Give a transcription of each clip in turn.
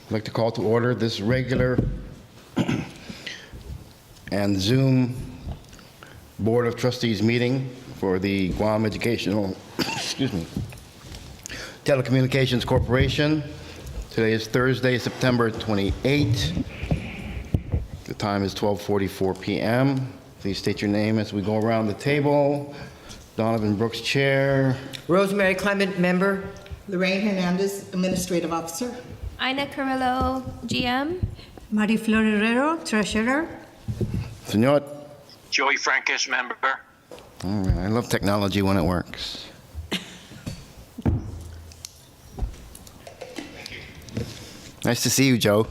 I'd like to call to order this regular and Zoom Board of Trustees meeting for the Guam Educational, Telecommunications Corporation. Today is Thursday, September 28. The time is 12:44 p.m. Please state your name as we go around the table. Donovan Brooks, Chair. Rosemary Clement, Member. Lorraine Hernandez, Administrative Officer. Ina Carrillo, GM. Mariflor Herrero, Treasurer. Senor. Joey Francis, Member. All right, I love technology when it works. Nice to see you, Joe.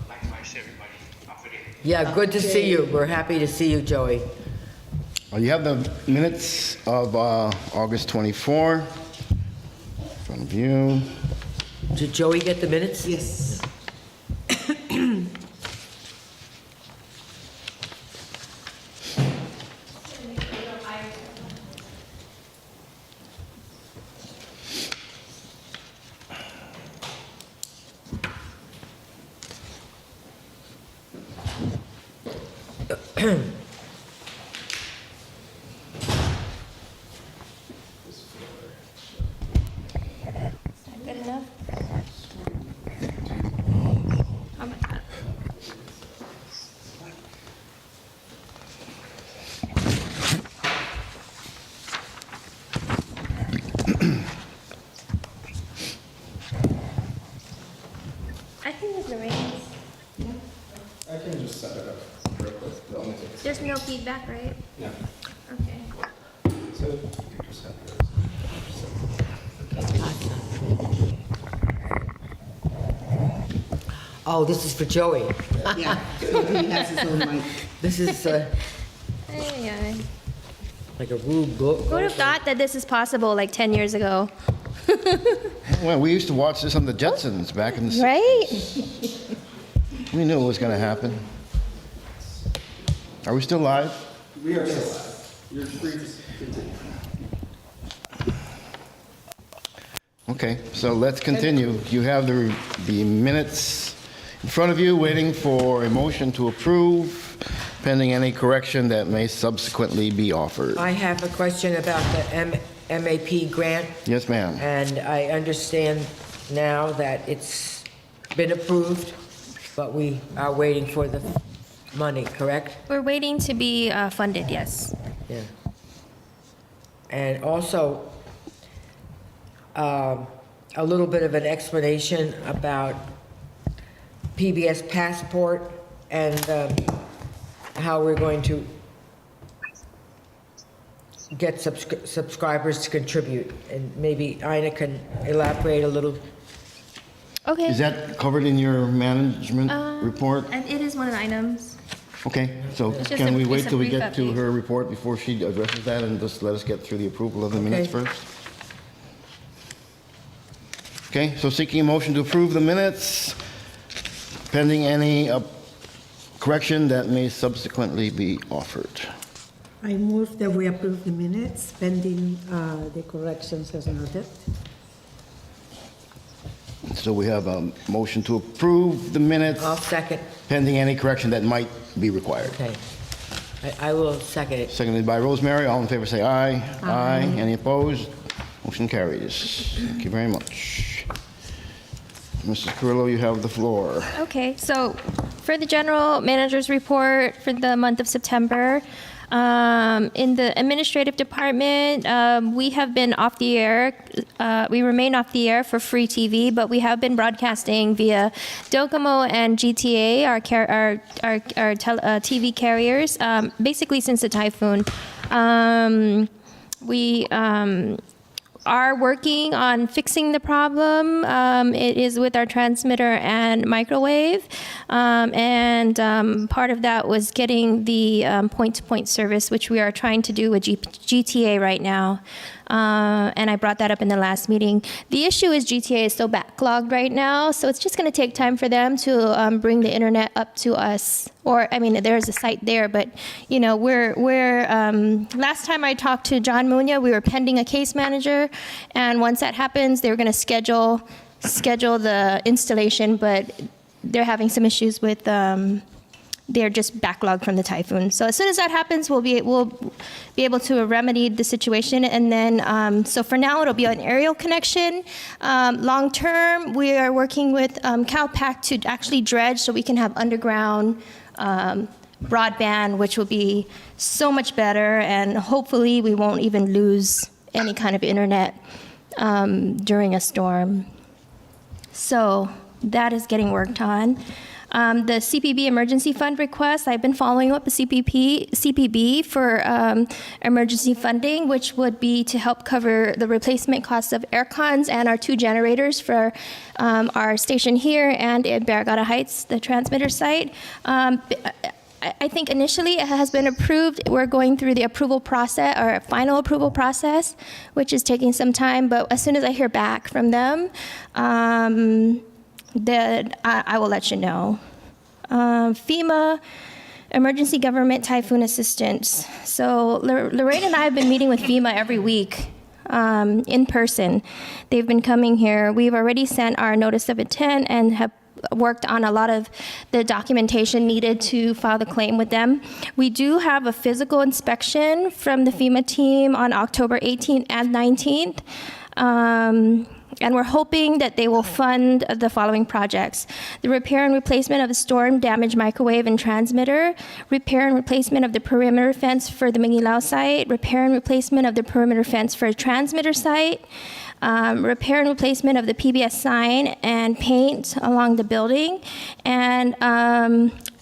Likewise, everybody. Off it is. Yeah, good to see you. We're happy to see you, Joey. You have the minutes of August 24 in front of you. Did Joey get the minutes? Yes. Good enough? How about that? I think it's Lorraine's. I can just set it up real quick. It'll only take a There's no feedback, right? No. Okay. So you can just have yours. Oh, this is for Joey. Yeah, so he has his own mic. This is Ay. like a rude book. Who would have thought that this is possible like 10 years ago? Well, we used to watch this on the Jetsons back in the 60s. Right? We knew it was going to happen. Are we still live? We are still live. You're free to continue. Okay, so let's continue. You have the minutes in front of you, waiting for a motion to approve, pending any correction that may subsequently be offered. I have a question about the MAP grant, Yes, ma'am. and I understand now that it's been approved, but we are waiting for the money, correct? We're waiting to be funded, yes. Yeah. And also, a little bit of an explanation about PBS Passport and how we're going to get subscribers to contribute. And maybe Ina can elaborate a little. Okay. Is that covered in your management report? And it is one of the items. Okay, so It's just can we it's wait a till we brief get to update. her report before she addresses that and just let us get through the approval of the minutes Okay. first? Okay, so seeking a motion to approve the minutes, pending any correction that may subsequently be offered. I move that we approve the minutes pending the corrections as noted. So we have a motion to approve the minutes, I'll second. pending any correction that might be required. Okay. I will second it. Seconded by Rosemary. All in favor say aye. Aye. Any opposed? Motion carries. Thank you very much. Mrs. Carrillo, you have the floor. Okay, so for the general manager's report for the month of September, in the administrative department, we have been off the air. We remain off the air for free TV, but we have been broadcasting via Docomo and GTA, our TV carriers, basically since the typhoon. We are working on fixing the problem. It is with our transmitter and microwave. Part of that was getting the point-to-point service, which we are trying to do with GTA right now. And I brought that up in the last meeting. The issue is GTA is so backlogged right now, so it's just going to take time for them to bring the internet up to us. Or, I mean, there's a site there, but, you know, last time I talked to John Munya, we were pending a case manager, and once that happens, they were going to schedule schedule the installation, but they're having some issues with, they're just backlogged from the typhoon. So as soon as that happens, we'll be able to remedy the situation. And then, so for now, it'll be an aerial connection. Long term, we are working with CalPAC to actually dredge so we can have underground broadband, which will be so much better. And hopefully, we won't even lose any kind of internet during a storm. So that is getting worked on. The CPB emergency fund request, I've been following up with CPB for emergency funding, which would be to help cover the replacement costs of air cons and our 2 generators for our station here and in Barragata Heights, the transmitter site. I think initially it has been approved. We're going through the approval process, or final approval process, which is taking some time. But as soon as I hear back from them, then I will let you know. FEMA, Emergency Government Typhoon Assistance. So Lorraine and I have been meeting with FEMA every week in person. They've been coming here. We've already sent our notice of intent and have worked on a lot of the documentation needed to file the claim with them. We do have a physical inspection from the FEMA team on October 18th and 19th. And we're hoping that they will fund the following projects: the repair and replacement of the storm-damaged microwave and transmitter, repair and replacement of the perimeter fence for the Mingilao site, repair and replacement of the perimeter fence for a transmitter site, repair and replacement of the PBS sign and paint along the building. And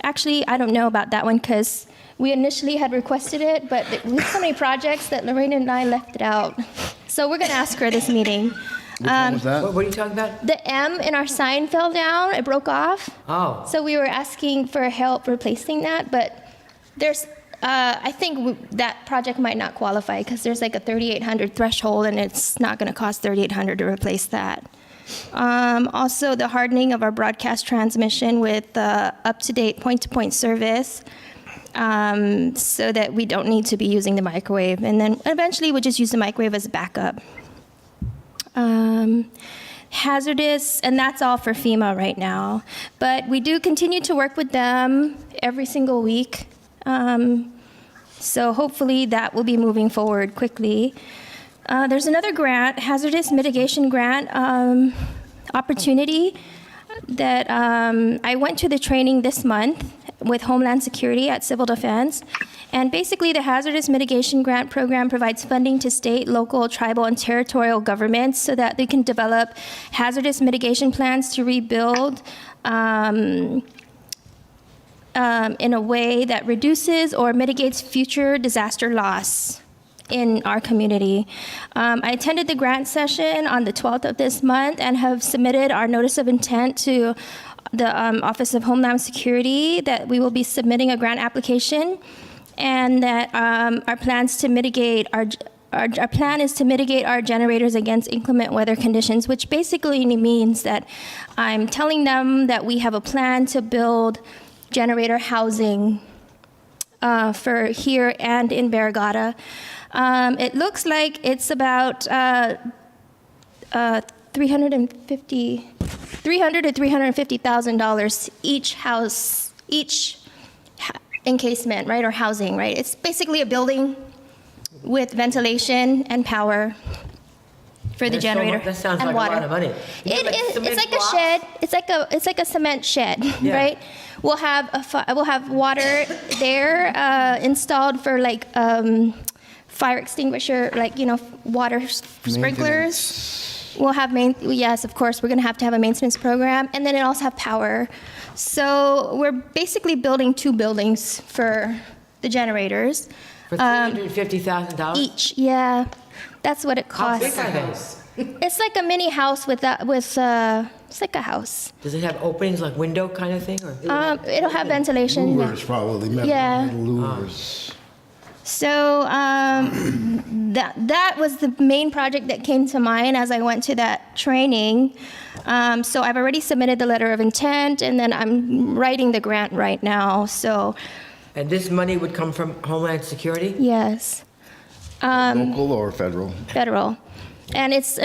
actually, I don't know about that one because we initially had requested it, but we have so many projects that Lorraine and I left it out. So we're going to ask her this meeting. Which one was that? What are you talking about? The M in our sign fell down. It broke off. Oh. So we were asking for help replacing that, but there's, I think that project might not qualify because there's like a 3,800 threshold, and it's not going to cost 3,800 to replace that. Also, the hardening of our broadcast transmission with up-to-date point-to-point service, so that we don't need to be using the microwave. And then eventually we'll just use the microwave as a backup. Hazardous, and that's all for FEMA right now. But we do continue to work with them every single week. So hopefully that will be moving forward quickly. There's another grant, hazardous mitigation grant opportunity that I went to the training this month with Homeland Security at Civil Defense. And basically, the Hazardous Mitigation Grant Program provides funding to state, local, tribal, and territorial governments so that they can develop hazardous mitigation plans to rebuild in a way that reduces or mitigates future disaster loss in our community. I attended the grant session on the 12th of this month and have submitted our notice of intent to the Office of Homeland Security that we will be submitting a grant application, and that our plans to mitigate our plan is to mitigate our generators against inclement weather conditions, which basically means that I'm telling them that we have a plan to build generator housing for here and in Barragata. It looks like it's about $300,000 to $350,000 each house, each encasement, right, or housing, right? It's basically a building with ventilation and power for the generator That sounds and like water. a lot of money. It's like a shed. It's like a cement shed, right? We'll have water there installed for like fire extinguisher, like water sprinklers. We'll have yes, of course, we're going to have a maintenance program, and then it also have power. So we're basically building 2 buildings for the generators. For $350,000 Each, yeah. That's what it How costs. big are those? It's like a mini house it's like a house. Does it have openings like window kind of thing? Or? It'll have ventilation. Louvers, probably. Yeah. Louvers. So that was the main project that came to mind as I went to that training. So I've already submitted the letter of intent, and then I'm writing the grant right now. So. And this money would come from Homeland Security? Yes. Local or federal? Federal. And it's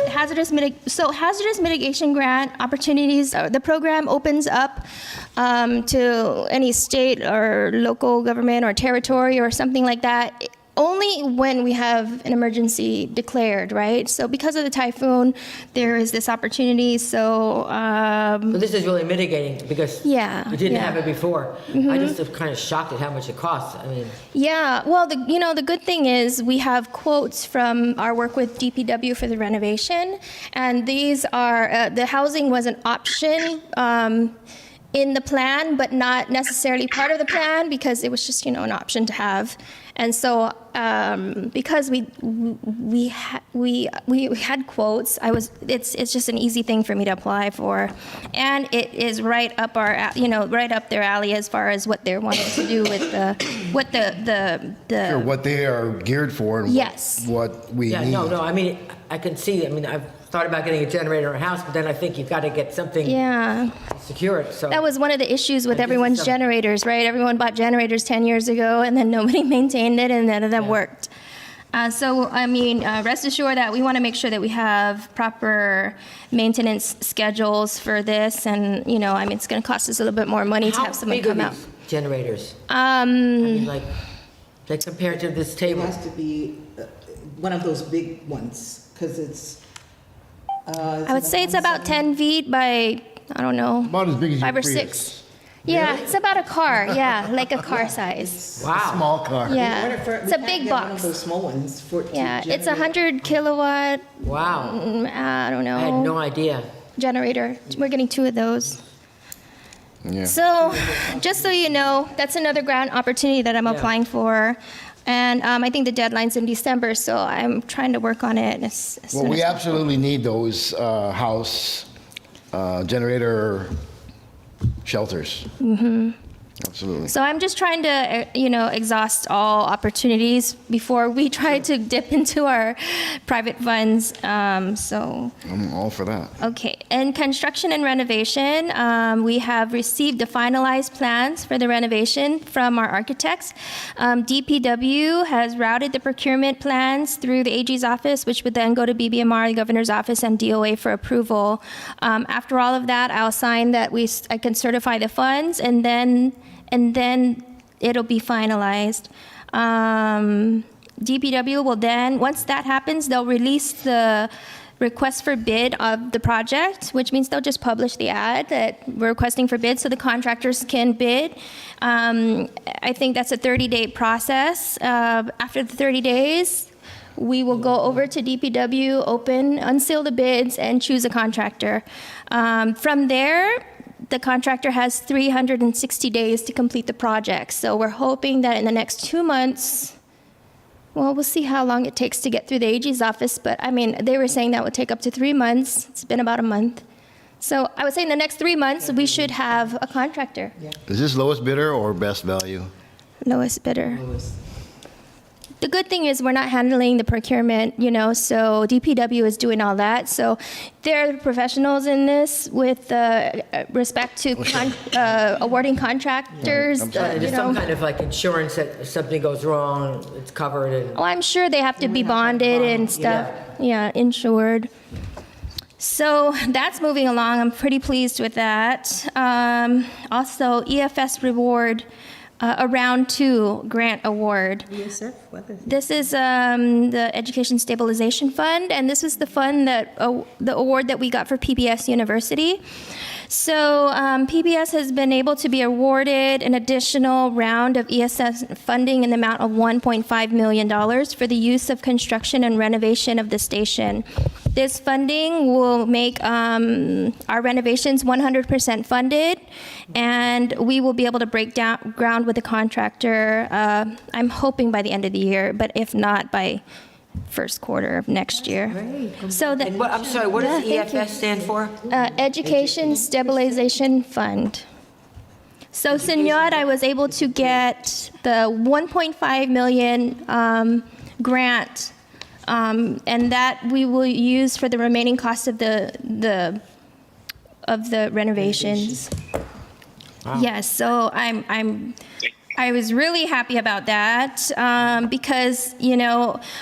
hazardous mitigation grant opportunities. The program opens up to any state or local government or territory or something like that only when we have an emergency declared, right? So because of the typhoon, there is this opportunity. So But this is really mitigating because Yeah, you didn't yeah. have it before. I just am kind of shocked at how much it costs. I mean, yeah, well, the good thing is we have quotes from our work with DPW for the renovation, and these are the housing was an option in the plan, but not necessarily part of the plan because it was just an option to have. And so because we had quotes, it's just an easy thing for me to apply for, and it is right up right up their alley as far as what they're wanting to do with Sure, what they are geared for and Yes. what we yeah, need. no. I mean, I can see. I mean, I've thought about getting a generator in a house, but then I think you've got to get something Yeah. to secure it. So That was one of the issues with And this is everyone's some- generators, right? Everyone bought generators 10 years ago, and then nobody maintained it, and none of them worked. So, I mean, rest assured that we want to make sure that we have proper maintenance schedules for this, and, I mean, it's going to cost us a little bit more money to how have someone big are come out. these generators? I mean, like compared to this It table. has to be one of those big ones, because it's. I would say it's about 10 feet by, I don't know, About as big as your 5 or Prius. 6. Yeah, it's about a car, like a car size. Wow. Small car. Yeah, Order for- it's we a can't big get one of box. those small ones for. to Yeah, it's a generate. 100 kilowatt, Wow. I don't know. I had no idea. Generator. We're getting 2 of those. Yeah. So, just so you know, that's another grant opportunity that I'm Yeah. applying for. And I think the deadline's in December, so I'm trying to work on it as Well, soon we as absolutely need those house generator shelters. Absolutely. So I'm just trying to, exhaust all opportunities before we try to dip into our private funds. So, I'm all for that. okay. And construction and renovation, we have received the finalized plans for the renovation from our architects. DPW has routed the procurement plans through the AG's office, which would then go to BBMR, the governor's office, and DOA for approval. After all of that, I'll sign that I can certify the funds, and then it'll be finalized. DPW will then, once that happens, they'll release the request for bid of the project, which means they'll just publish the ad that we're requesting for bid so the contractors can bid. I think that's a 30-day process. After the 30 days, we will go over to DPW, unseal the bids, and choose a contractor. From there, the contractor has 360 days to complete the project. So we're hoping that in the next 2 months, well, we'll see how long it takes to get through the AG's office, but I mean, they were saying that would take up to 3 months. It's been about a month. So I would say in the next 3 months, we should have a contractor. Is this lowest bidder or best value? Lowest bidder. The good thing is we're not handling the procurement, so DPW is doing all that. So they're professionals in this with respect to awarding contractors. There's some kind of like insurance that if something goes wrong, it's covered. And Well, I'm sure they have to be bonded and stuff. Yeah, insured. So that's moving along. I'm pretty pleased with that. Also, EFS reward, a round 2 grant award. ESF, what is it? This is the Education Stabilization Fund, and this is the fund that the award that we got for PBS University. So PBS has been able to be awarded an additional round of ESF funding in the amount of $1.5 million for the use of construction and renovation of the station. This funding will make our renovations 100% funded, and we will be able to break down ground with the contractor, I'm hoping by the end of the year, but if not, by first quarter of next year. So that, what, I'm sorry, what does Yeah, thank you. EFS stand for? Education Stabilization Fund. So, Senor, I was able to get the 1.5 million grant, and that we will use for the remaining cost of the renovations. Yes. So I'm I was really happy about that because,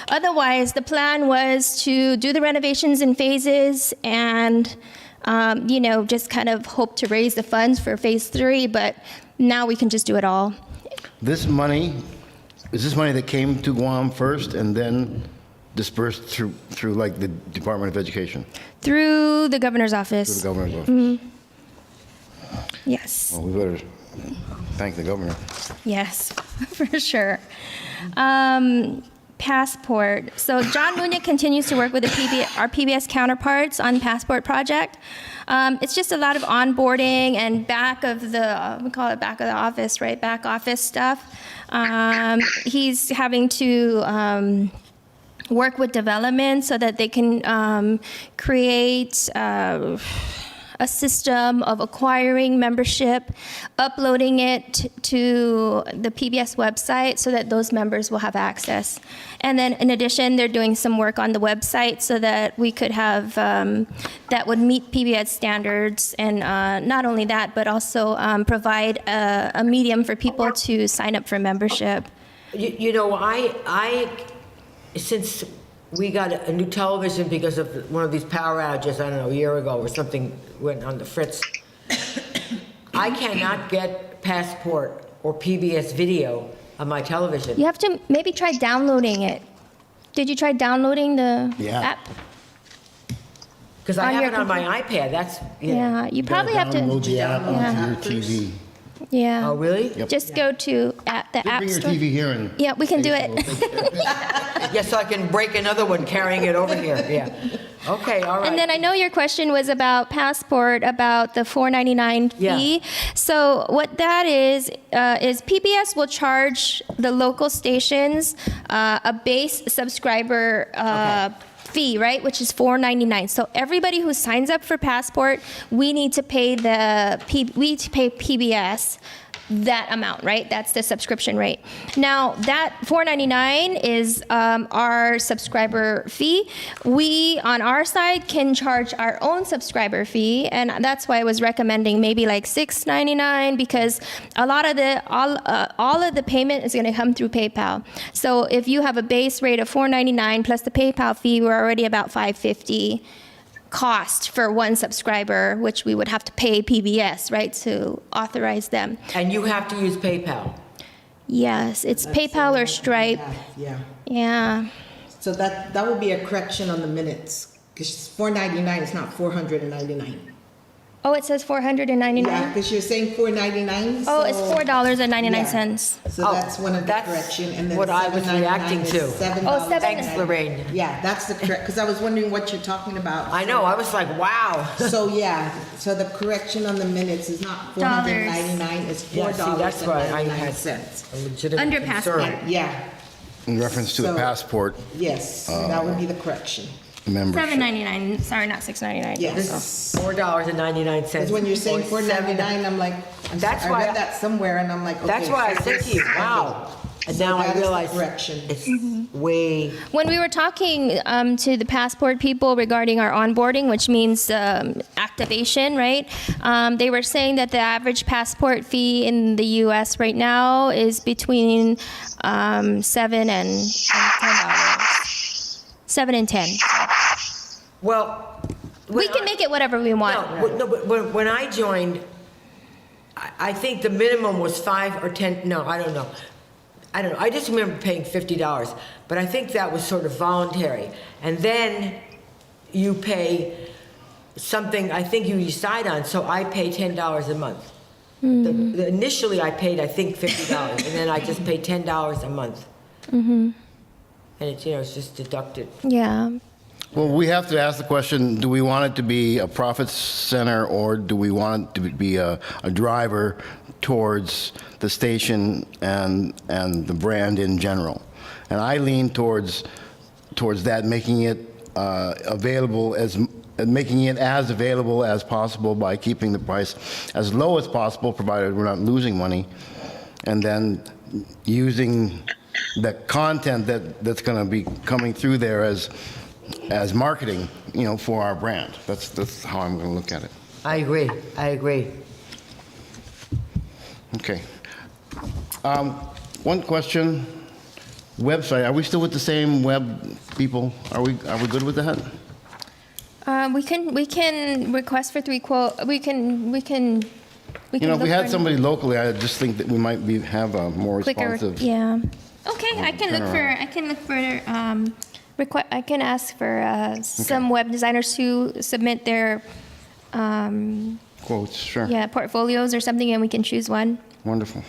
otherwise the plan was to do the renovations in phases and, just kind of hope to raise the funds for phase 3, but now we can just do it all. This money, is this money that came to Guam first and then dispersed through like the Department of Education, Through the governor's through office. the governor's office? Yes. Well, we better thank the governor. Yes, for sure. Passport. So John Munya continues to work with our PBS counterparts on Passport project. It's just a lot of onboarding and we call it back of the office, right? Back office stuff. He's having to work with development so that they can create a system of acquiring membership, uploading it to the PBS website so that those members will have access. And then in addition, they're doing some work on the website so that we could have, that would meet PBS standards. And not only that, but also provide a medium for people to sign up for membership. Since we got a new television because of one of these power outages, I don't know, a year ago or something went on the fritz. I cannot get Passport or PBS video on my television. You have to maybe try downloading it. Did you try downloading the app? Because I on have your it on my iPad, that's, Yeah, you probably have Download to. the app Yeah. onto your TV. Yeah. Oh, really? Yep. Just go to the app Bring your store. TV here and. Yeah, we can do it. Yeah, so I can break another one carrying it over here, yeah. Okay, all right. And then I know your question was about Passport, about the $4.99 fee. Yeah. So what that is PBS will charge the local stations a base subscriber fee, right, which is $4.99. So everybody who signs up for Passport, we need to pay PBS that amount, right? That's the subscription rate. Now, that $4.99 is our subscriber fee. We, on our side, can charge our own subscriber fee, and that's why I was recommending maybe like $6.99 because a lot of all of the payment is going to come through PayPal. So if you have a base rate of $4.99 plus the PayPal fee, we're already about $5.50 cost for one subscriber, which we would have to pay PBS, right, to authorize them. And you have to use PayPal. Yes, it's PayPal or Stripe. Yeah. Yeah. So that would be a correction on the minutes, because $4.99 is not $499. Oh, it says $499. Yeah, because you're saying $4.99. Oh, it's $4.99. Yeah. So Oh, that's one of the that's correction, and then what I was $7.99 reacting is to. $7. Oh, $7. Thanks, Lorraine. Yeah, that's the correct, because I was wondering what you're talking about. I know, I was like, wow. So, yeah, so the correction on the minutes is not $499, it's Yeah, see, that's why I had $4.99. a legitimate Under concern. Passport. Yeah, In reference to the So- Passport yes, that would be the correction. membership. $7.99. Sorry, not $6.99. Yes. $4.99. Because when you're saying Or seven- $4.99, I'm like, That's I why- read that somewhere, and I'm like, okay. That's why I so said to you, this- wow. And So now that I is the realize correction. it's way, When we were talking to the Passport people regarding our onboarding, which means activation, right? They were saying that the average Passport fee in the U.S. right now is between $7 and $10. 7 and 10. well. We can make it whatever we want. No, but when I joined, I think the minimum was 5 or 10, no, I don't know. I just remember paying $50, but I think that was sort of voluntary. And then you pay something I think you decide on, so I pay $10 a month. Initially, I paid, I think, $50, and then I just pay $10 a month. And it's, it's just deducted. Yeah. Well, we have to ask the question, do we want it to be a profit center or do we want it to be a driver towards the station and the brand in general? And I lean towards that, making it available making it as available as possible by keeping the price as low as possible, provided we're not losing money, and then using the content that's going to be coming through there as marketing, for our brand. That's how I'm going to look at it. I agree. Okay. One question, website, are we still with the same web people? Are we good with that? We can request for 3 quote, we can You know, if we look had for somebody locally, I just think that we might have a more quicker, responsive. yeah. Okay, I can look for, I can ask for some web designers to submit their, Quotes, sure. yeah, portfolios or something, and we can choose one. Wonderful.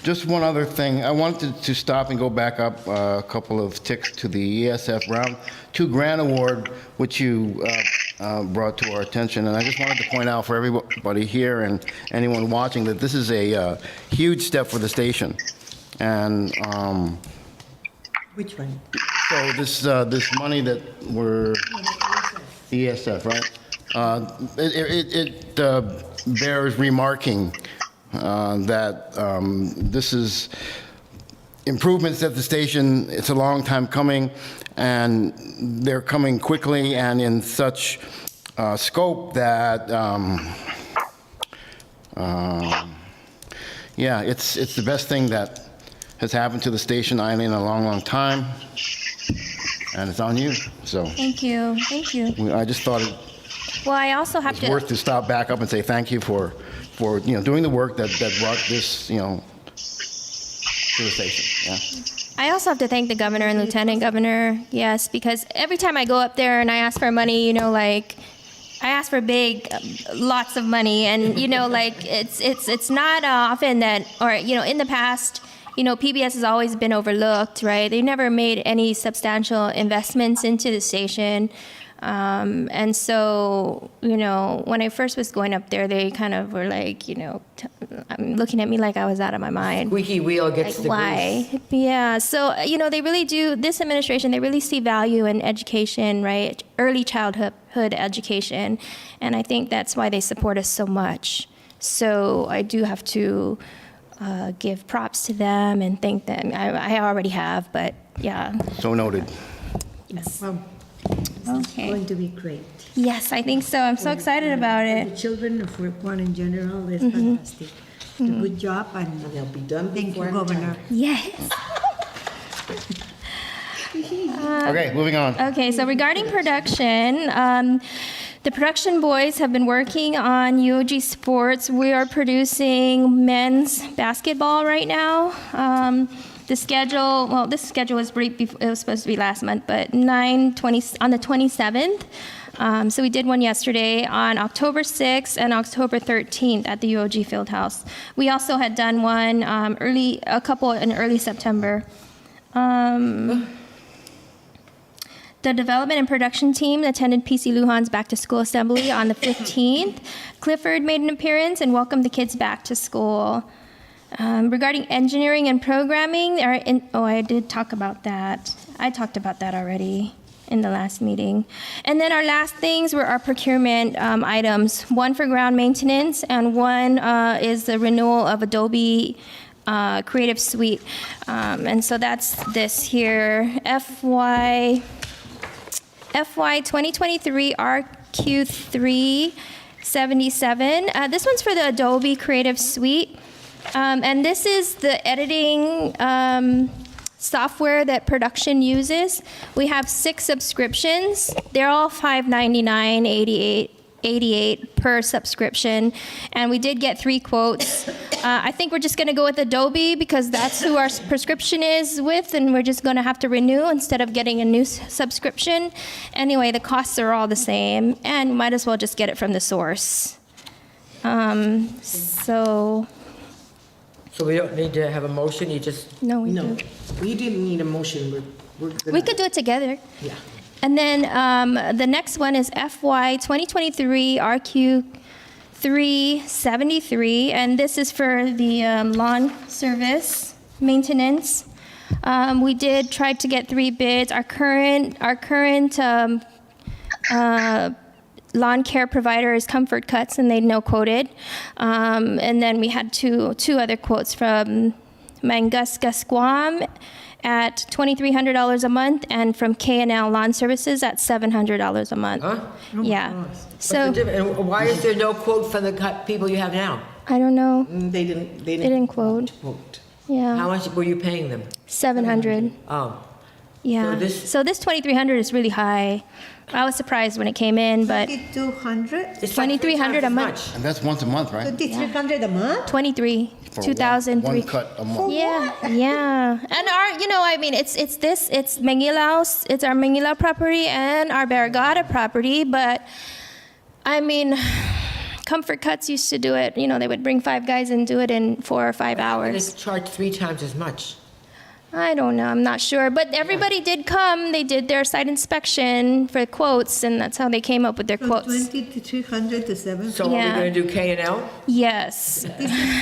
Just one other thing. I wanted to stop and go back up a couple of ticks to the ESF Round 2 Grant Award, which you brought to our attention. And I just wanted to point out for everybody here and anyone watching that this is a huge step for the station. And Which one? so this money that we're, ESF, right? It bears remarking that this is improvements at the station. It's a long time coming, and they're coming quickly and in such scope that, yeah, it's the best thing that has happened to the station island in a long, long time, and it's on you. So Thank you, thank you. I just thought it Well, I also have was worth to stop back up and say thank you for doing the work that brought this, to the station. Yeah. I also have to thank the governor and lieutenant governor, yes, because every time I go up there and I ask for money, like, I ask for big, lots of money, and like it's not often that, or in the past, PBS has always been overlooked, right? They never made any substantial investments into the station. And so, when I first was going up there, they kind of were like, looking at me like I was out of my mind. Squeaky wheel gets Like, the why? grease. Yeah. So, they really do, this administration, they really see value in education, right? Early childhood education. And I think that's why they support us so much. So I do have to give props to them and thank them. I already have, but yeah. So noted. Yes. Well, it's Okay. going to be great. Yes, I think so. I'm so excited about For it. the children of Guam in general, it's fantastic. A good job, and They'll be done thank you, before Governor. Yes. Okay, moving on. Okay, so regarding production, the production boys have been working on UOG Sports. We are producing men's basketball right now. This schedule was it was supposed to be last month, but on the 27th. So we did one yesterday on October 6th and October 13th at the UOG Fieldhouse. We also had done one a couple in early September. The development and production team attended PC Lujan's back to school assembly on the 15th. Clifford made an appearance and welcomed the kids back to school. Regarding engineering and programming, I did talk about that. I talked about that already in the last meeting. And then our last things were our procurement items. One for ground maintenance, and one is the renewal of Adobe Creative Suite. And so that's this here, FY 2023 RQ377. This one's for the Adobe Creative Suite. And this is the editing software that production uses. We have 6 subscriptions. They're all $599.88 per subscription. And we did get 3 quotes. I think we're just going to go with Adobe because that's who our prescription is with, and we're just going to have to renew instead of getting a new subscription. Anyway, the costs are all the same, and might as well just get it from the source. So we don't need to have a motion, you just, No, we No, do. we didn't need a motion. We're gonna- We could do it together. Yeah. And then the next one is FY 2023 RQ373, and this is for the lawn service maintenance. We did try to get 3 bids. Our current lawn care provider is Comfort Cuts, and they no quoted. And then we had two other quotes from Mangus Guam at $2,300 a month, and from K&L Lawn Services at $700 a month. huh? Yeah. What's So the difference? And why is there no quote for the people you have now? I don't know. They They didn't quote. Yeah. How much were you paying them? 700. Oh, Yeah. So this- So this 2,300 is really high. I was surprised when it came in, but 2,200? it's like 2,300 a three times as month. much. And that's once a month, right? 2,300 a month? 23, For 2,003. One cut a month. Yeah, yeah. And it's Mangilaos, it's our Mangilao property and our Barragata property, but I mean, Comfort Cuts used to do it, they would bring 5 guys and do it in 4 or 5 And hours. it's charged 3 times as much. I don't know, I'm not sure, but everybody did come, they did their site inspection for quotes, and that's how they came up with their From quotes. 2,300 to 7. So are we Yeah. gonna do K&L? Yes.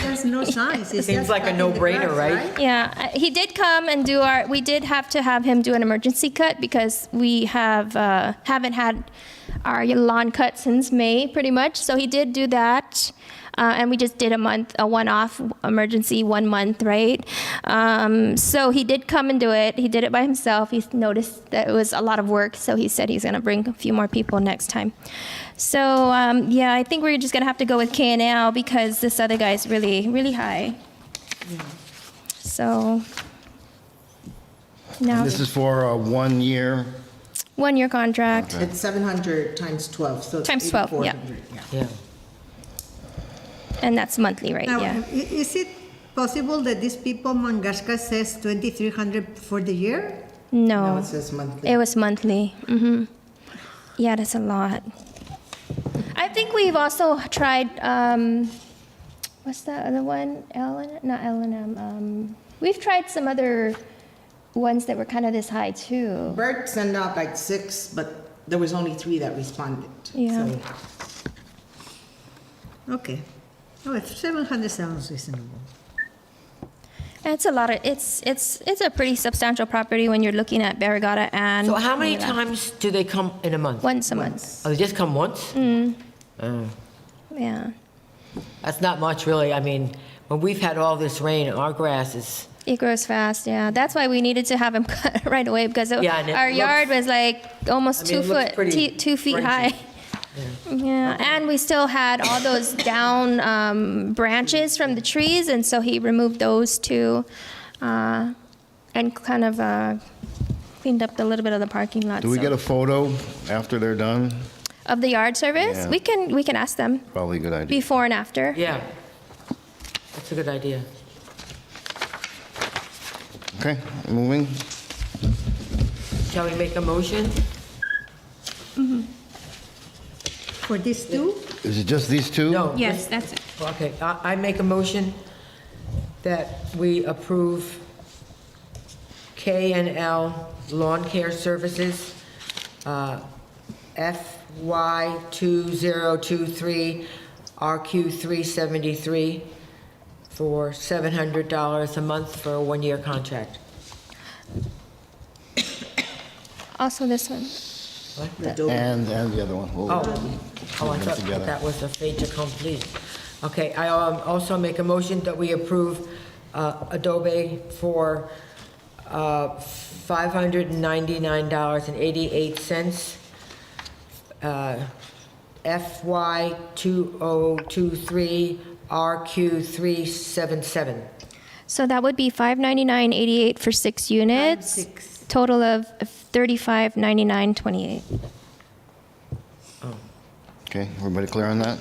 There's no signs. It's Seems just like a cutting the no-brainer, grass, right? Yeah, he did come and we did have to have him do an emergency cut because we haven't had our lawn cut since May, pretty much. So he did do that. And we just did a one-off emergency 1 month, right? So he did come and do it. He did it by himself. He noticed that it was a lot of work, so he said he's going to bring a few more people next time. So yeah, I think we're just going to have to go with K&L because this other guy is really, really high. So now This is for a 1 year. 1 year contract. It's 700 times 12, so it's Times 12, yeah. 8,400, Yeah. And that's monthly, right? Now, Yeah. is it possible that these people, Mangashka says 2,300 for the year? No, No, it says monthly. it was monthly. Yeah, that's a lot. I think we've also tried, what's that other one? Not L&M. We've tried some other ones that were kind of this high too. Bert sent out like 6, but there was only 3 that responded. Yeah. So, Okay. Oh, it's 700 sounds reasonable. And it's a lot of, it's a pretty substantial property when you're looking at Barragata and. So how many Manila. times do they come in a month? Once a month. Oh, they just come once? Oh. Yeah. That's not much, really. I mean, when we've had all this rain, our grass is, It grows fast, yeah. That's why we needed to have him cut right away because Yeah, and it our yard looks- was like almost I mean, it looks pretty 2 feet crunchy. high. Yeah, and we still had all those down branches from the trees, and so he removed those too, and kind of cleaned up a little bit of the parking lot. Do we so- get a photo after they're done? of the yard service? Yeah. We can ask them Probably a good idea. before and after. yeah. That's a good idea. Okay, moving. Shall we make a motion? For these two? Is it just these two? No. Yes, that's it. Okay, I make a motion that we approve K&L Lawn Care Services, FY 2023, RQ 373, for $700 a month for a 1-year contract. Also this one. And the other one. We'll- Oh, I them thought together. that was a fait accompli. Okay, I also make a motion that we approve Adobe for $599.88, FY 2023, RQ 377. So that would be $599.88 for 6 units. 6. Total of $35.99.28. Okay, everybody clear on that?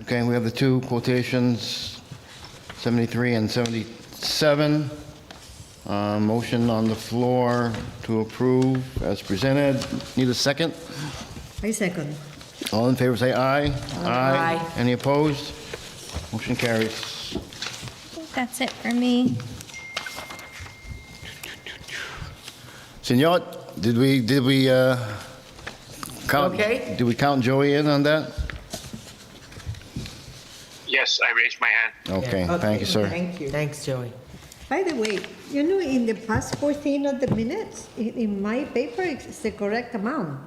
Okay, we have the 2 quotations, 73 and 77. Motion on the floor to approve as presented. Need a second? I second. All in favor, say aye. Aye. Any opposed? Motion carries. I think that's it for me. Senor, did we count? Okay. Did we count Joey in on that? Yes, I raised my hand. Okay, thank you, sir. Thank you. Thanks, Joey. By the way, in the past 14 of the minutes, in my paper, it's the correct amount.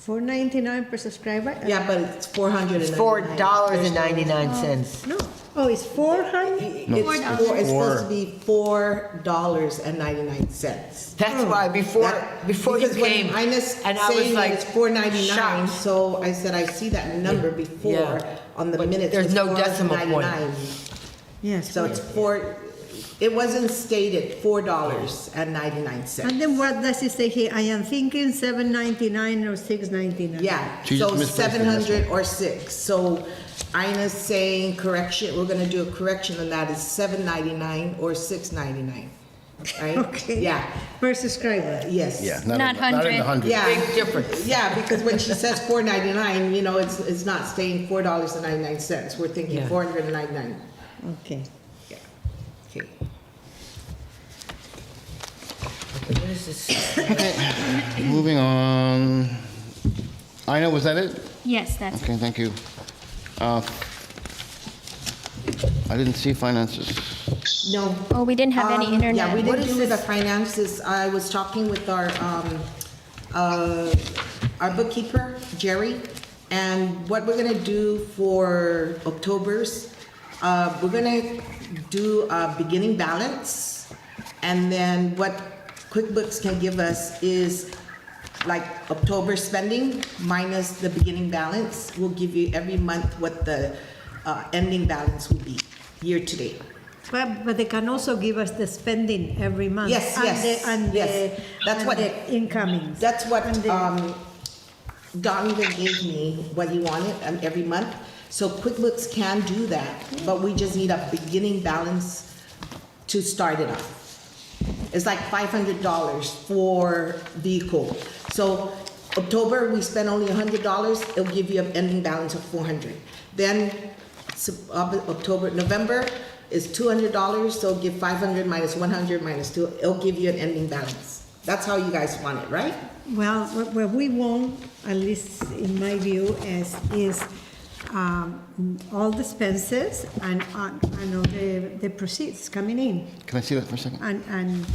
$4.99 per subscriber. Yeah, but it's $499. $4.99. No. Oh, it's 400? It's supposed to be $4.99. That's why before you Because when came, Ines and I was saying like, it's $4.99, shocked. so I said I see that number before Yeah. on the But minutes. there's it's no decimal point. $4.99. Yes. So it's it wasn't stated $4.99. And then what does it say here? I am thinking $7.99 or $6.99. Yeah, She so just misplaced the 700 or 6. So Ina's saying correction, we're gonna do a correction on that is $7.99 or $6.99, right? Okay. Yeah, Per subscriber. yes. Yeah, Not not in the 100. hundred. Yeah. Big difference. Yeah, because when she says $4.99, you know, it's not saying $4.99. We're thinking Yeah. $4.99. Okay. Yeah. Okay. Okay, what is this? Moving on. Ina, was that it? Yes, that's Okay, thank you. I didn't see finances. No. Oh, we didn't have any internet. Yeah, we What didn't is do the this? finances. I was talking with our bookkeeper, Jerry, and what we're gonna do for October's, we're gonna do a beginning balance, and then what QuickBooks can give us is like October spending minus the beginning balance. We'll give you every month what the ending balance will be, year to date. But they can also give us the spending every month. Yes, and yes, the, and yes. That's and what- the incomings. That's what And the- Donovan gave me, what he wanted every month. So QuickBooks can do that, but we just need a beginning balance to start it off. It's like $500 for vehicle. So October, we spend only $100, it'll give you an ending balance of $400. Then November is $200, so give 500 minus 100 minus 2, it'll give you an ending balance. That's how you guys want it, right? Well, what we want, at least in my view, is all the expenses and all the proceeds coming in. Can I see that for a second? And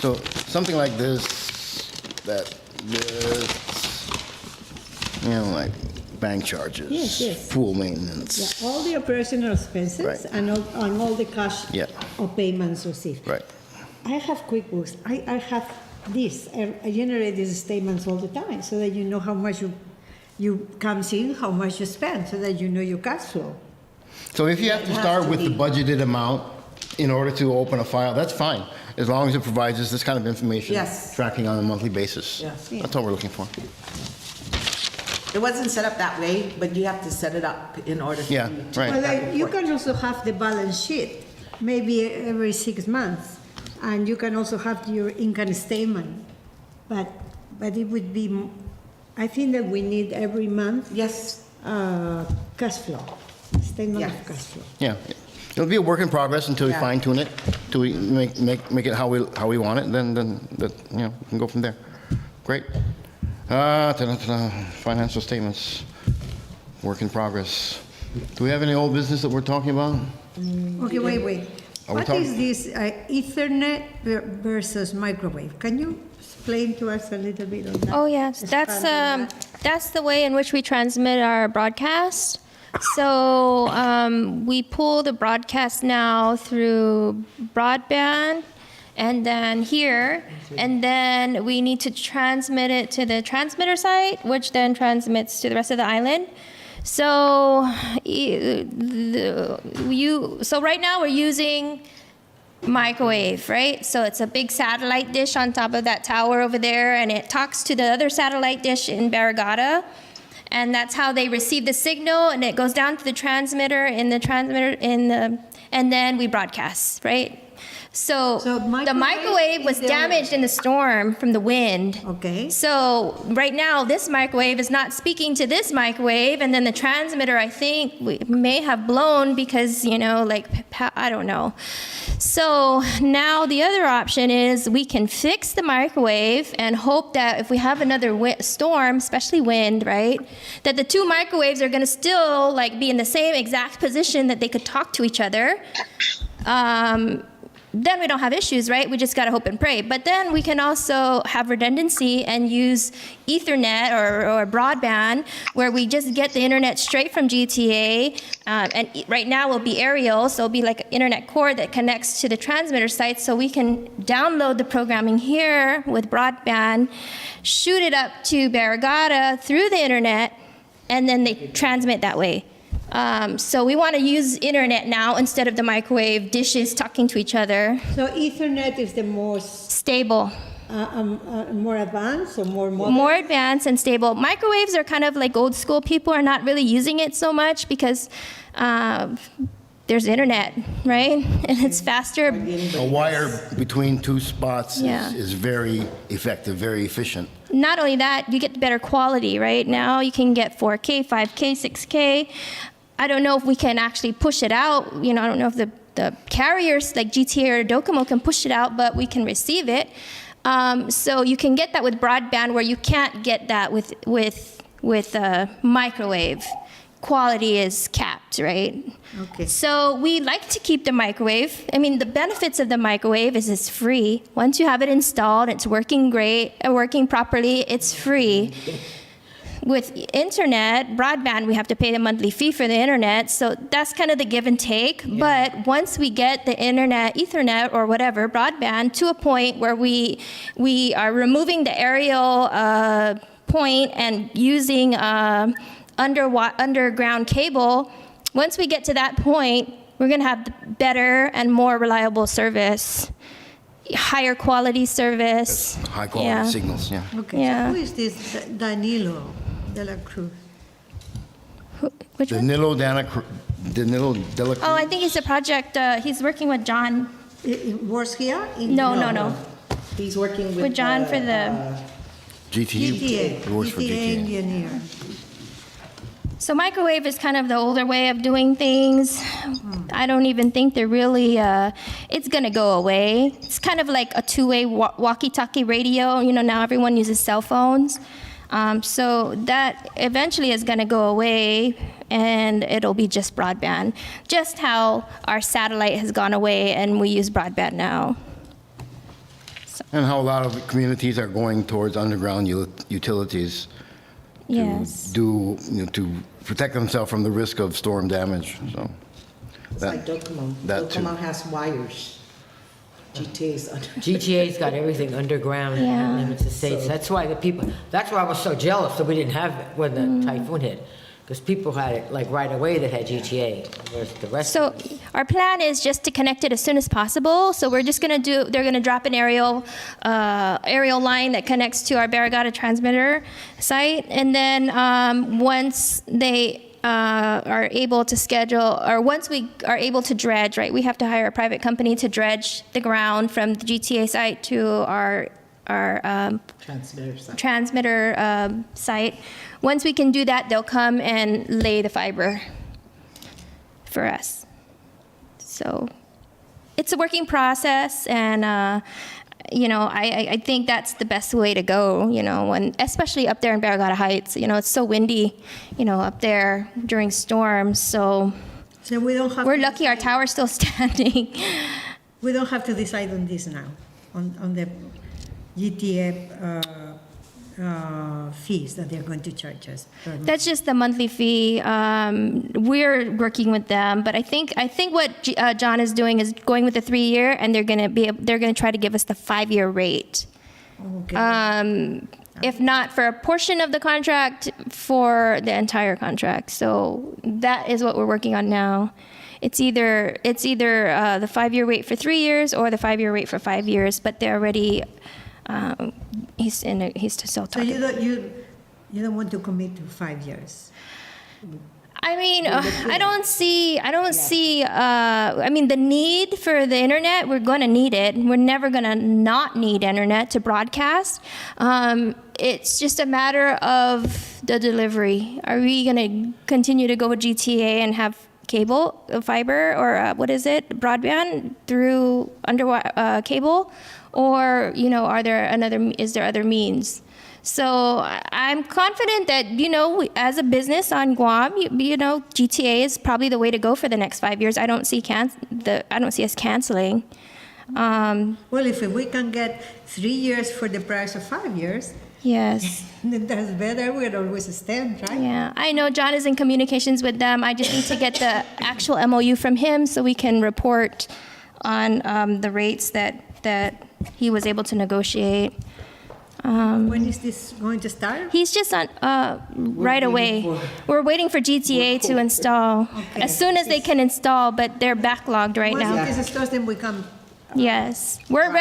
So something like this, that this, you know, like bank charges. Yes, yes. Pool yeah, maintenance. all the operational expenses Right. and all the cash Yeah. or payments received. Right. I have QuickBooks. I have this. I generate these statements all the time so that you know how much you comes in, how much you spend, so that you know your cash flow. So if you have to It has start to with the be. budgeted amount in order to open a file, that's fine, as long as it provides us this kind of information. Yes. Tracking on a monthly basis. Yes. That's all we're looking for. It wasn't set up that way, but you have to set it up in order for Yeah, you to right. Well, get that you report. can also have the balance sheet, maybe every 6 months, and you can also have your income statement. But it would be, I think that we need every month Yes, cash flow, statement Yes. of cash flow. Yeah. It'll be a work in progress until we Yeah. fine tune it, till we make it how we want it, then that, you know, we can go from there. Great. Financial statements, work in progress. Do we have any old business that we're talking about? Okay, wait. Are we What talking- is this Ethernet versus microwave? Can you explain to us a little bit on that? Oh yes, Expand on that. that's the way in which we transmit our broadcast. So we pull the broadcast now through broadband, and then here, and then we need to transmit it to the transmitter site, which then transmits to the rest of the island. So so right now we're using microwave, right? So it's a big satellite dish on top of that tower over there, and it talks to the other satellite dish in Barragata. And that's how they receive the signal, and it goes down to the transmitter, and then we broadcast, right? So, So the microwave microwave was is the- damaged in the storm from the wind. Okay. So right now, this microwave is not speaking to this microwave, and then the transmitter, I think, may have blown because, you know, like, I don't know. So now the other option is we can fix the microwave and hope that if we have another storm, especially wind, right, that the two microwaves are going to still, like, be in the same exact position that they could talk to each other. Then we don't have issues, right? We just got to hope and pray. But then we can also have redundancy and use Ethernet or broadband, where we just get the internet straight from GTA. And right now will be aerial, so it'll be like an internet cord that connects to the transmitter site, so we can download the programming here with broadband, shoot it up to Barragata through the internet, and then they transmit that way. So we want to use internet now instead of the microwave dishes talking to each other. So Ethernet is the most, Stable. more advanced or more modern? More advanced and stable. Microwaves are kind of like old school. People are not really using it so much because there's internet, right? And it's faster. A wire between two spots Yeah. is very effective, very efficient. Not only that, you get better quality, right? Now you can get 4K, 5K, 6K. I don't know if we can actually push it out. I don't know if the carriers like GTA or Docomo can push it out, but we can receive it. So you can get that with broadband where you can't get that with microwave. Quality is capped, right? Okay. So we like to keep the microwave. I mean, the benefits of the microwave is it's free. Once you have it installed, it's working great, working properly, it's free. With internet, broadband, we have to pay the monthly fee for the internet, so that's kind of the give and take. But once we get the internet, Ethernet or whatever, broadband, to a point where we are removing the aerial point and using underground cable, once we get to that point, we're going to have better and more reliable service, higher quality service. High quality Yeah. signals, yeah. Okay, Yeah. so who is this Danilo de la Cruz? Which one? Danilo Dela Cruz. Oh, I think he's a project, he's working with John. Works here? No. He's working With John for the, GTE. GTA, He works for GTA GTA. engineer. so microwave is kind of the older way of doing things. I don't even think they're really, it's gonna go away. It's kind of like a two-way walkie-talkie radio. Now everyone uses cell phones. So that eventually is gonna go away and it'll be just broadband. Just how our satellite has gone away and we use broadband now. And how a lot of communities are going towards underground utilities Yes. to protect themselves from the risk of storm damage. So It's that- like Docomo. that too. Docomo has wires. GTA's under. GTA's got everything underground Yeah. in limits of states. That's why that's why I was so jealous that we didn't have it when the typhoon hit. Because people had it like right away that had GTA, whereas the rest. So our plan is just to connect it as soon as possible. So we're just they're gonna drop an aerial line that connects to our Barrigada transmitter site. And then once they are able to schedule, or once we are able to dredge, right, we have to hire a private company to dredge the ground from the GTA site to our transmitter site. Once we can do that, they'll come and lay the fiber for us. So it's a working process, and I think that's the best way to go. Especially up there in Barrigada Heights. It's so windy, up there during storms. So So we don't have. we're to lucky our decide- tower's still standing. We don't have to decide on this now, on the GTA fees that they're going to charge us. That's just the monthly fee. We're working with them, but I think what John is doing is going with the 3-year, and they're gonna try to give us the 5-year rate. Okay. If not for a portion of the contract, for the entire contract. So that is what we're working on now. It's either the 5-year rate for 3 years or the 5-year rate for 5 years, but they're already. He's still So talking. you don't want to commit to 5 years? I mean, I don't see. I mean, the need for the internet, we're going to need it. We're never going to not need internet to broadcast. It's just a matter of the delivery. Are we going to continue to go with GTA and have cable, fiber, or broadband through cable, or is there other means? So I'm confident that as a business on Guam, GTA is probably the way to go for the next 5 years. I don't see us canceling. Well, if we can get 3 years for the price of 5 years, Yes. then that's better. We'll always stand, right? Yeah, I know John is in communications with them. I just need to get the actual MOU from him so we can report on the rates that he was able to negotiate. When is this going to start? He's just on right away. waiting We're waiting for GTA to install as soon as they can install, but they're backlogged right Once now. it is started, then we come. Yes, we're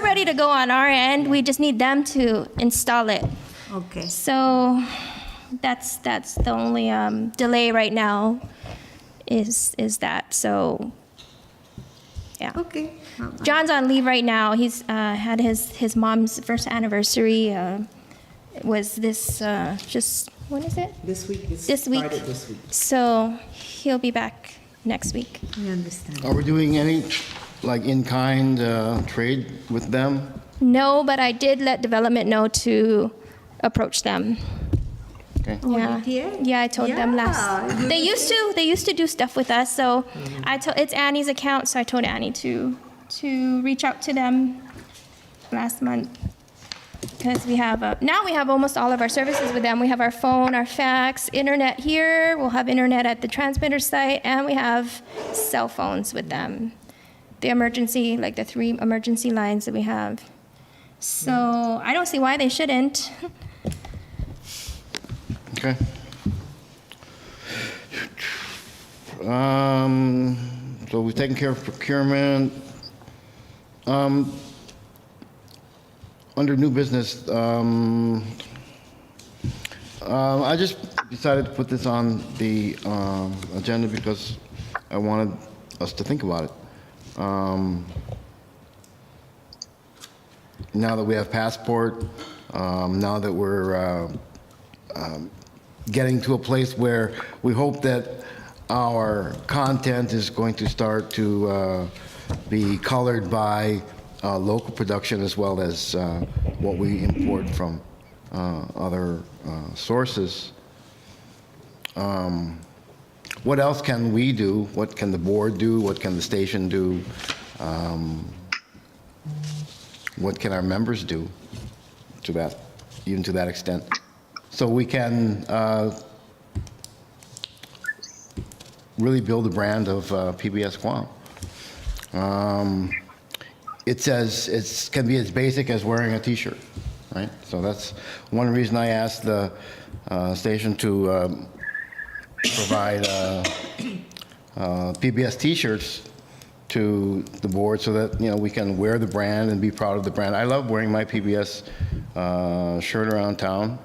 ready to go on our end. We just need them to install it. Okay. So that's the only delay right now. Is that so? Yeah. Okay. John's on leave right now. He's had his mom's first anniversary. Was this just when is it? This week, it This week. started this week. So he'll be back next week. I understand. Are we doing any, like, in-kind trade with them? No, but I did let development know to approach them. Okay. Yeah, you did? yeah, I told them Yeah, last. you They used to do stuff with us, so I told it's Annie's account, so I told Annie to reach out to them last month because we have now we have almost all of our services with them. We have our phone, our fax, internet here. We'll have internet at the transmitter site, and we have cell phones with them. The emergency, like the 3 emergency lines that we have. So I don't see why they shouldn't. Okay. So we've taken care of procurement. Under new business, I just decided to put this on the agenda because I wanted us to think about it. Now that we have passport, now that we're getting to a place where we hope that our content is going to start to be colored by local production as well as what we import from other sources. What else can we do? What can the board do? What can the station do? What can our members do to that, even to that extent? So we can really build a brand of PBS Guam. It can be as basic as wearing a T-shirt, right? So that's one reason I asked the station to provide PBS T-shirts to the board so that we can wear the brand and be proud of the brand. I love wearing my PBS shirt around town.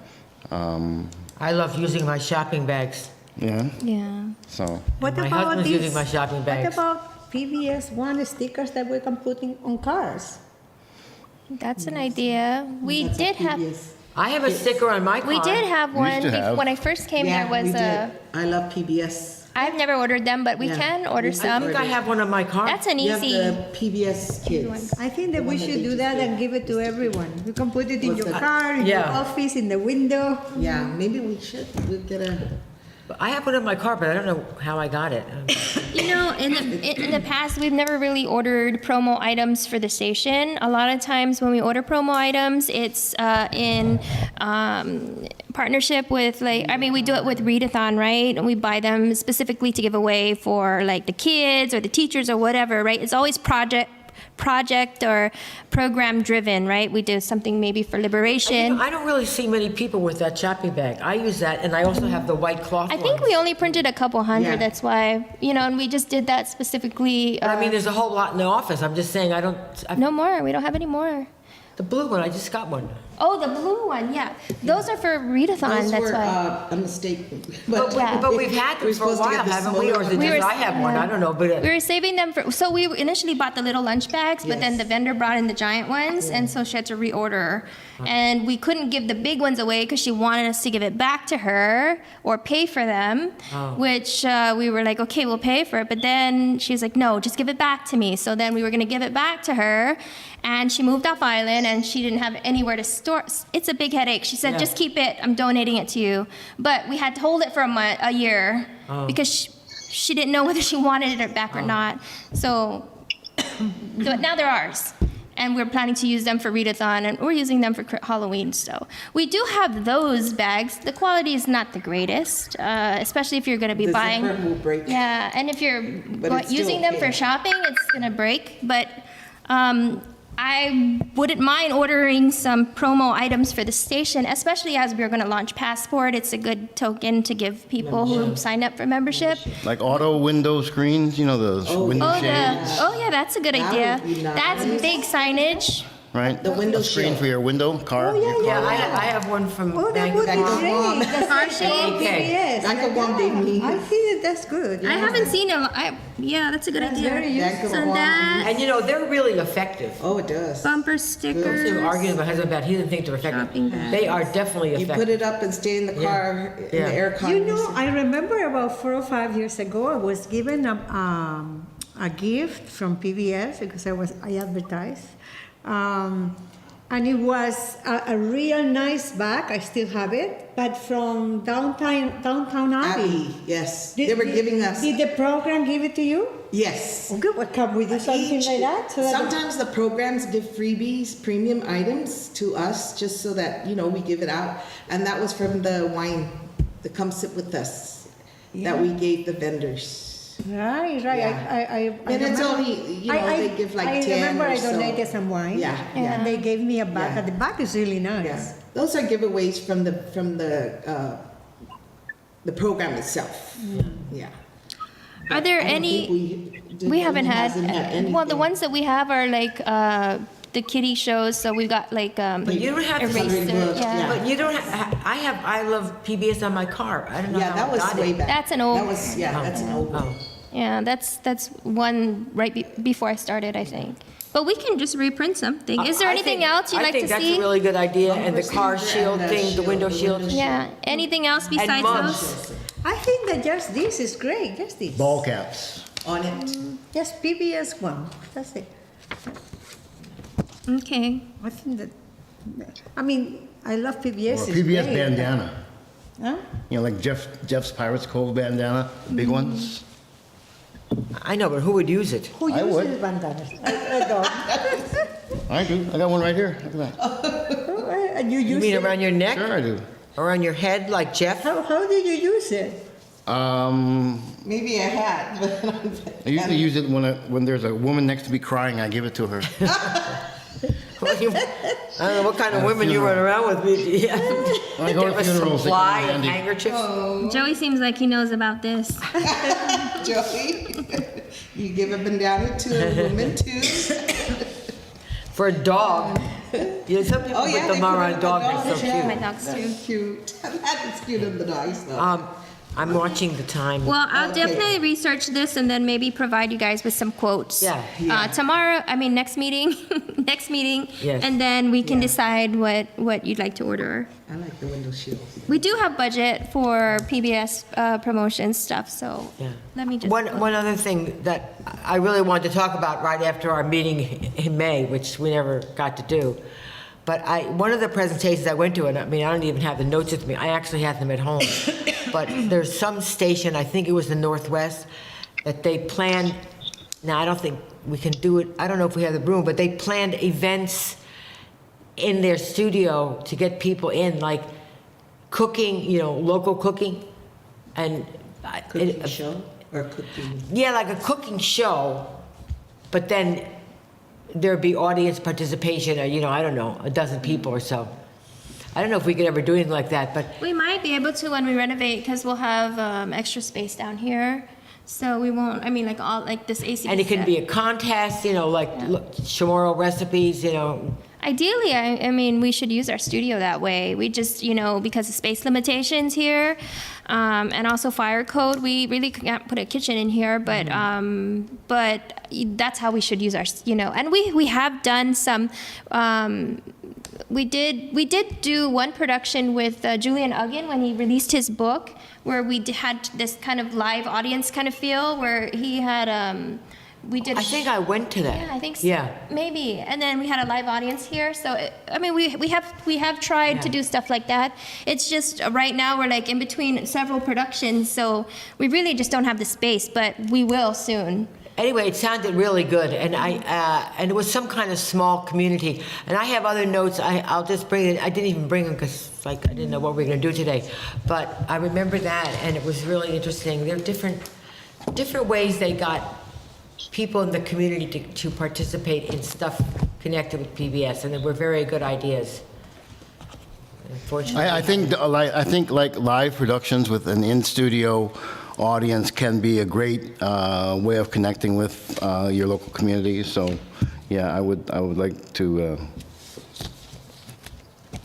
I love using my shopping bags. Yeah. Yeah. So What My about husband's these? using my shopping What bags. about PBS One stickers that we can put on cars? That's an idea. We That's a did have. PBS. I have a sticker on my car. We did have We used one to have. when I first came. Yeah, There was we a. did. I love PBS. I've never ordered them, but we Yeah. can order I I some. think I have one on my car. That's an You have easy. the PBS Kids. I think The that we one should they do just that did. and give it to everyone. You can put it in What's your that? car, in your Yeah. office, in the window. Yeah, maybe we should. We'll get a. I have one on my car, but I don't know how I got it. You know, in the past, we've never really ordered promo items for the station. A lot of times when we order promo items, it's in partnership with we do it with Readathon, right? And we buy them specifically to give away for like the kids or the teachers or whatever, right? It's always project or program driven, right? We do something maybe for liberation. I don't really see many people with that shopping bag. I use that, and I also have the white cloth I think ones. we only printed a couple hundred. Yeah. That's why, and we just did that specifically. But I mean, there's a whole lot in the office. I'm just saying, No more. We don't have any more. the blue one, I just got one. Oh, the blue one, yeah. Those are for Readathon, Those that's were why. a mistake. Yeah. But we've had them we're for a supposed to while, get the haven't we? Or is it smaller just ones. I have one? I don't know, but We were saving them for, so we initially bought the little lunch bags, but then Yes. the vendor brought in the giant ones, and so she had to reorder. And we couldn't give the big ones away because she wanted us to give it back to her or pay for them, which we were like, okay, we'll pay for it. But then she was like, no, just give it back to me. So then we were going to give it back to her, and she moved off island, and she didn't have anywhere to store. It's a big headache. She said, Yeah. just keep it. I'm donating it to you. But we had to hold it for a year because she didn't know whether she wanted it back or not. So but now they're ours. And we're planning to use them for Readathon, and we're using them for Halloween. So we do have those bags. The quality is not the greatest, especially if you're going to be The buying. zipper will break. Yeah, and if you're But it's still using them okay. for shopping, it's going to break. But I wouldn't mind ordering some promo items for the station, especially as we're going to launch Passport. It's a good token to give people who sign up for membership. Like auto window screens, you know, the window shades, Yeah, that's a good That idea. would be nice. That's big signage. right? The window A screen shade. for your window, car. your Yeah, car. I have one from Oh, that Bank would be Bank of great. Guam. That's Car like shade? PBS. Bank of Guam, they need I it. think that that's good. I haven't seen it. Yeah, that's a good That's idea. very Bank of So Guam. that, And you know, they're really effective. Oh, it does. bumper I was stickers. arguing with my husband about he didn't think they were effective. Shopping bags. They are definitely You effective. put it up and stay in the Yeah. car in Yeah. the air con. You know, I remember about 4 or 5 years ago, I was given a gift from PBS because I advertised. And it was a real nice bag. I still have it, but from downtown Abbey. Abbey, yes. They were giving us, Did the program give it to you? yes. Okay, well, can we do something like that? So that Sometimes the programs give freebies, premium items to us, just so that, you know, we give it out. And that was from the wine, the Come Sit With Us, that we gave the vendors. Right. Yeah. I And it's remember- only, you know, they give like 10 I remember or I so. donated some wine. Yeah, And yeah. they gave me a bag. Yeah. The bag is really nice. Yeah. Those are giveaways from the program itself. Yeah. Are there I don't any? think We haven't had. hasn't had Well, the anything. ones that we have are like the kiddie shows. So we've got like But you don't have to. eraser. books, Yeah. But you don't have, I love PBS on my car. I don't know Yeah, how that I was got way it. back. That's an old- That was, yeah, that's an old one. Oh. Yeah, that's one right before I started, I think. But we can just reprint something. Is there I anything think- else you'd like to I think that's see? a really good idea, and the Bumper car sticker shield and the thing, the shield, window the shield. window Yeah. Anything else besides mugs. those? I think that just this is great. Just this. Ball caps. On it. Just PBS one. That's it. Okay. I think that. I mean, I love PBS. Or a it's PBS great. bandana. Huh? You know, like Jeff's Pirates Cove bandana, the big ones. I know, but who would use it? Who I would. uses bandanas? I don't. I do. I got one right here. Look at that. Oh, and you You use mean it? around your neck? Sure I do. Around your head, like Jeff? How do you use it? Maybe a hat. I usually use it when there's a woman next to me crying. I give it to her. I don't know what kind of women you run around with. Yeah. I go to Give us funerals, they supply come of handy. handkerchiefs. Joey seems like he knows about this. Joey, you give a bandana to a woman too. For a dog. Yeah, some people Oh, yeah, put they them put on it on dogs. dogs, It's so yeah. cute. My dogs too. That's cute. That is cute of the dogs though. I'm watching the time. Well, I'll Okay. definitely research this and then maybe provide you guys with some quotes. Yeah. Tomorrow, next meeting, next meeting. Yes. And then we can Yeah. decide what you'd like to order. I like the window shield. We do have budget for PBS promotion stuff, so Yeah. let me just. One other thing that I really wanted to talk about right after our meeting in May, which we never got to do. But one of the presentations I went to, and I mean, I don't even have the notes with me. I actually have them at home. But there's some station, I think it was the Northwest, that they planned. Now, I don't think we can do it. I don't know if we have the room, but they planned events in their studio to get people in, like cooking, you know, local cooking, and Cooking show or cooking? yeah, like a cooking show, but then there'd be audience participation, or, you know, I don't know, a dozen people or so. I don't know if we could ever do anything like that, but We might be able to when we renovate because we'll have extra space down here, so we won't. I mean, like all like this AC. and it can be a contest, you know, like Chamorro recipes, you know. Ideally, I mean, we should use our studio that way. We just, you know, because of space limitations here, and also fire code, we really can't put a kitchen in here. But that's how we should use our, you know. And we have done some. We did do one production with Julian Uggen when he released his book, where we had this kind of live audience kind of feel, where he had we did. I think I went to that. Yeah, I think so. Yeah. Maybe. And then we had a live audience here. So, I mean, we have tried to Yeah. do stuff like that. It's just right now we're like in between several productions. So we really just don't have the space, but we will soon. Anyway, it sounded really good, and and it was some kind of small community. And I have other notes. I'll just bring it. I didn't even bring them because like I didn't know what we were going to do today. But I remember that, and it was really interesting. There are different ways they got people in the community to participate in stuff connected with PBS, and they were very good ideas. Unfortunately, I think like live productions with an in-studio audience can be a great way of connecting with your local community. So, yeah, I would like to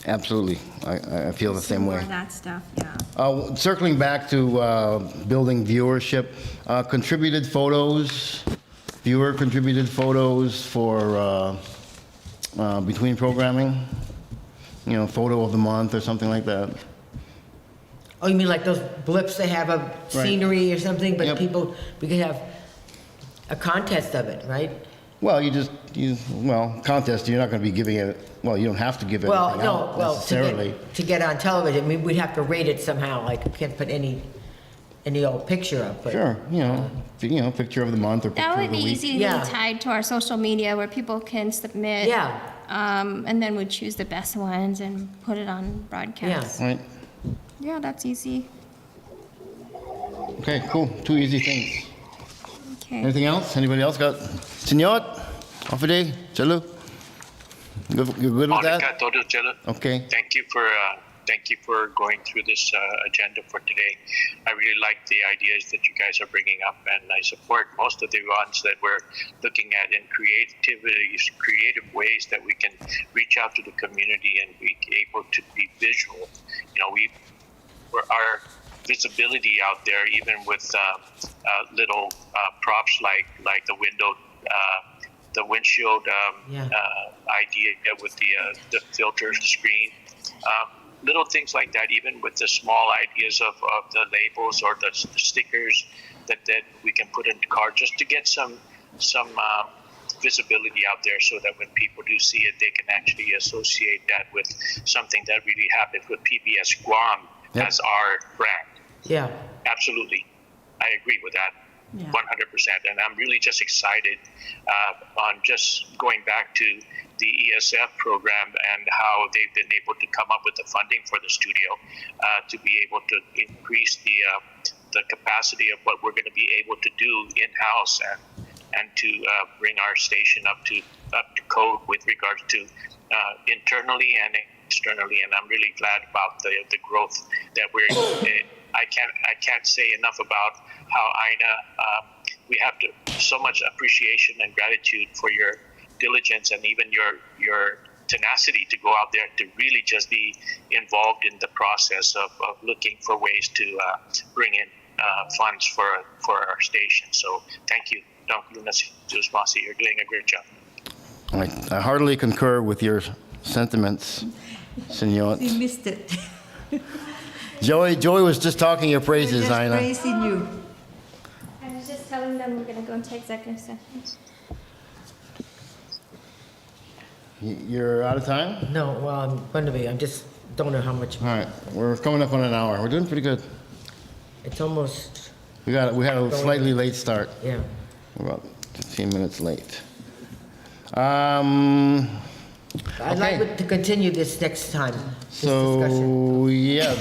absolutely. I feel the same More way. of that stuff, yeah. Circling back to building viewership, contributed photos, viewer contributed photos for between programming. You know, photo of the month or something like that. oh, you mean like those blips they have of scenery or something, but Yep. people, we could have a contest of it, right? Well, contest, you're not going to be giving it, well, you don't have to give Well, anything no, out well, necessarily. to get on television, I mean, we'd have to rate it somehow, like, we can't put any old picture up, but. Sure, picture of the month or That picture would of be the week. easily Yeah. tied to our social media where people can submit. Yeah. And then we'd choose the best ones and put it on broadcast. Right, Yeah, that's easy. okay, cool, 2 easy things. Okay. Anything else? Anybody else got? Senor, Ofide, Chalo? You're good with that? Monica, todo chelo. Okay. Thank you for going through this agenda for today. I really like the ideas that you guys are bringing up, and I support most of the ones that we're looking at in creative ways that we can reach out to the community and be able to be visual. You know, our visibility out there, even with little props like the window. The windshield idea with the filter screen, little things like that. Even with the small ideas of the labels or the stickers that we can put in the car, just to get some visibility out there, so that when people do see it, they can actually associate that with something that really happened with PBS Guam as our brand. Yeah. Absolutely, I agree with that. 100%, and I'm really just excited on just going back to the ESF program and how they've been able to come up with the funding for the studio to be able to increase the capacity of what we're going to be able to do in-house and to bring our station up to code with regards to internally and externally. And I'm really glad about the growth that we're. I can't say enough about how Ina, we have so much appreciation and gratitude for your diligence and even your tenacity to go out there to really just be involved in the process of looking for ways to bring in funds for our station. So thank you, Dr. Lunas Masi. You're doing a great job. I heartily concur with your sentiments, Senor. You missed it. Joey was just talking your praises, Just Ina. praising you. I was just telling them we're going to go into executive session. You're out of time? No, well, I'm going to be, I just don't know how much, All right, we're coming up on an hour. We're doing pretty good. it's almost, We had a slightly late start. yeah. We're about 15 minutes late. I'd like to continue this next time, this So discussion yeah,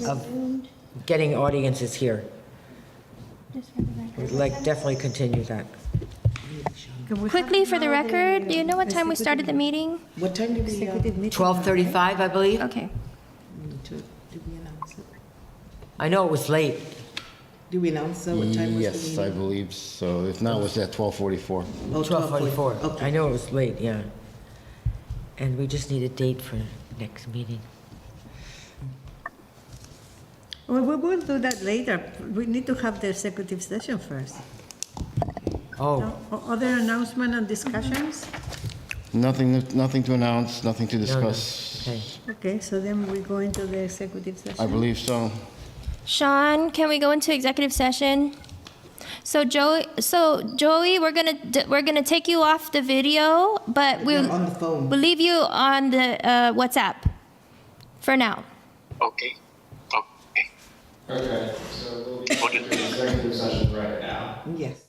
of getting audiences here. We'd like definitely continue that. Can we Quickly, have for the now record, do you know what time we started the meeting? What time did we, executive meeting? 12:35, I believe. Okay. did we announce it? I know it was late. Did we announce what time was the yes, meeting? I believe so. If not, it was at 12:44. Oh, 12:44. Okay. I know it was late, yeah. And we just need a date for next meeting. Well, we will do that later. We need to have the executive session first. Oh, Other announcement and discussions? Nothing to announce, nothing to no, no. discuss. Okay. Okay, so then we go into the executive I session. believe so. Sean, can we go into executive session? So Joey, we're gonna take you off the video, but I'm on the phone. we'll leave you on the WhatsApp for now. Okay. Okay. Okay, so we'll be in executive session right now. Yes.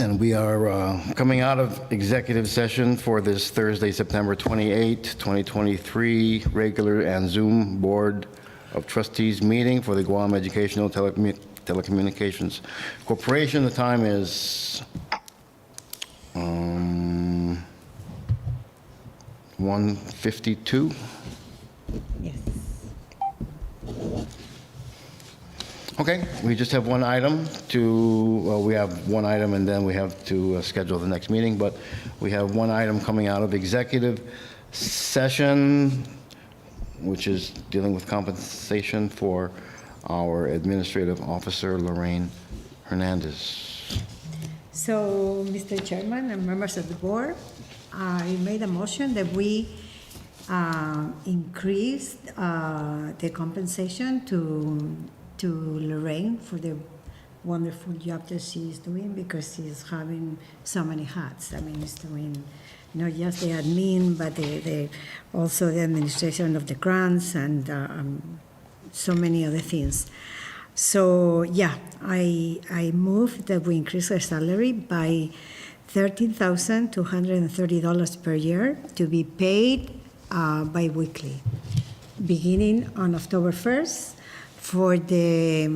And we are coming out of executive session for this Thursday, September 28, 2023, regular and Zoom Board of Trustees meeting for the Guam Educational Telecommunications Corporation. The time is 1:52. Yes. Okay, we just have one item we have one item and then we have to schedule the next meeting, but we have one item coming out of executive session, which is dealing with compensation for our administrative officer, Lorraine Hernandez. So, Mr. Chairman and members of the board, I made a motion that we increase the compensation to Lorraine for the wonderful job that she is doing, because she's having so many hats. I mean, she's doing not just the admin, but also the administration of the grants and so many other things. So yeah, I move that we increase her salary by $13,230 per year to be paid bi-weekly, beginning on October 1st for the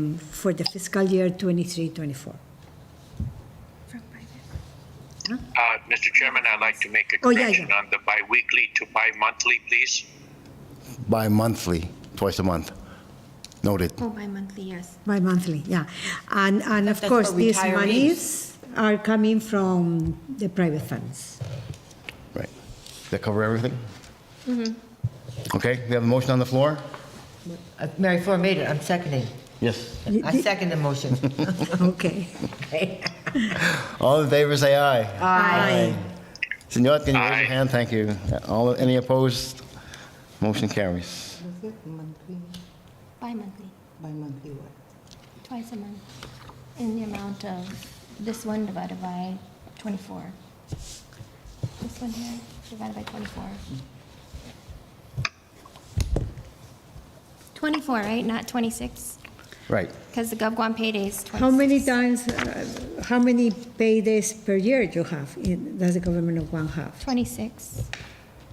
fiscal year 23-24. Mr. Chairman, I'd like to make a Oh, yeah, correction yeah. on the bi-weekly to bi-monthly, please. Bi-monthly, twice a month. Noted. Oh, bi-monthly, yes. Bi-monthly, yeah. And of That's course, for these retirees. monies are coming from the private funds. Right. Does that cover everything? Okay, we have a motion on the floor? Mary Flor made it, I'm seconding. Yes. I second the motion. Okay. All in favor, say aye. Aye. Senor, can you raise your Aye. hand? Thank you. Any opposed? Motion carries. Bi-monthly, Bi-monthly what? twice a month, in the amount of this one divided by 24. This one here divided by 24. 24, right? Not 26? Right. Because the GovGuam payday is 26. How many times, how many paydays per year you have, does the government of Guam have? 26.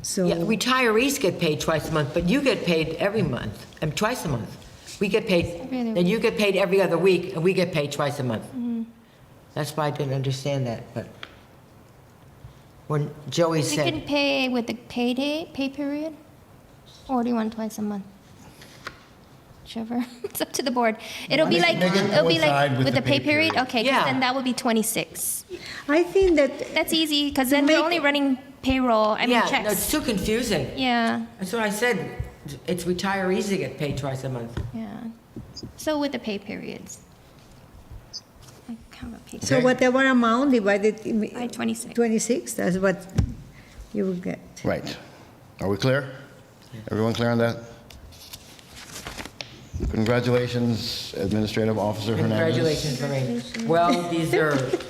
So, Yeah, retirees get paid twice a month, but you get paid every month, and twice a month. We get paid, Really? then you get paid every other week, and we get paid twice a month. That's why I didn't understand that, but when Joey We can said, pay with the pay period, or do you want twice a month? Whichever, it's up to the board. It'll be like, Make it it'll be coincide like with with the the pay pay period? period. Okay, 'cause Yeah. then that would be 26. I think that, That's easy, because then we're make- only running payroll, I mean yeah, no, it's checks. too confusing. Yeah, That's what I said, it's retirees that get paid twice a month. yeah. So with the pay periods. I have a pay so Okay. whatever amount divided By 26. 26, that's what you will get. Right. Are we clear? Everyone clear on that? Congratulations, Administrative Officer Hernandez. Congratulations, Lorraine. Well deserved.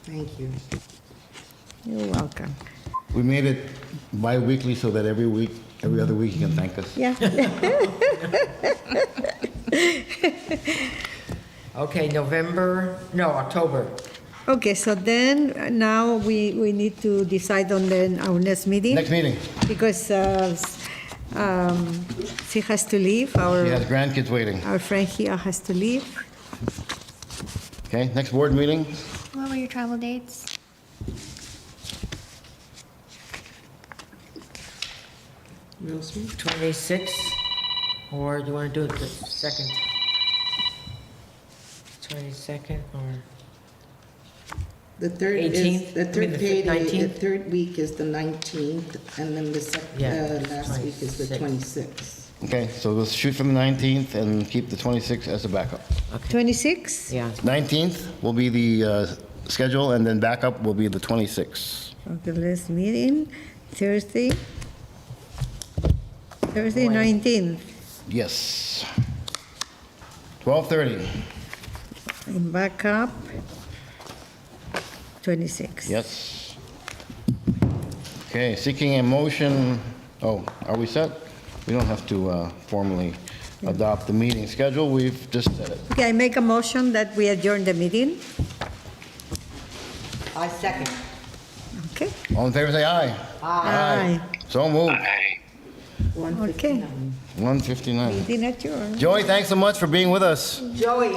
Thank you. You're welcome. We made it bi-weekly so that every other week you can thank us. Yeah. Okay, October. Okay, so then now we need to decide on then our next meeting. Next meeting. Because she has to leave, She has our grandkids waiting. friend here has to leave. Okay, next board meeting? What were your travel dates? Will Smith? 26, or do you want to do it the second? 22nd, or? The third 18th? is, the I mean, third the payday, the 19th? third week is the 19th, and then the Yeah, last week is the 26th. 26th. Okay, so let's shoot for the 19th and keep the 26th as a backup. 26? Yeah. 19th will be the schedule, and then backup will be the 26th. Okay, let's meeting Thursday. Thursday, When? 19th, Yes. 12:30. and backup 26. Yes. Okay, seeking a motion, are we set? We don't have to formally adopt the meeting schedule. We've just said it. Okay, I make a motion that we adjourn the meeting. I second. Okay? All in favor, say aye. Aye. So moved. I Okay, 1:59. meeting adjourned. Joey, thanks so much for being with us. Joey,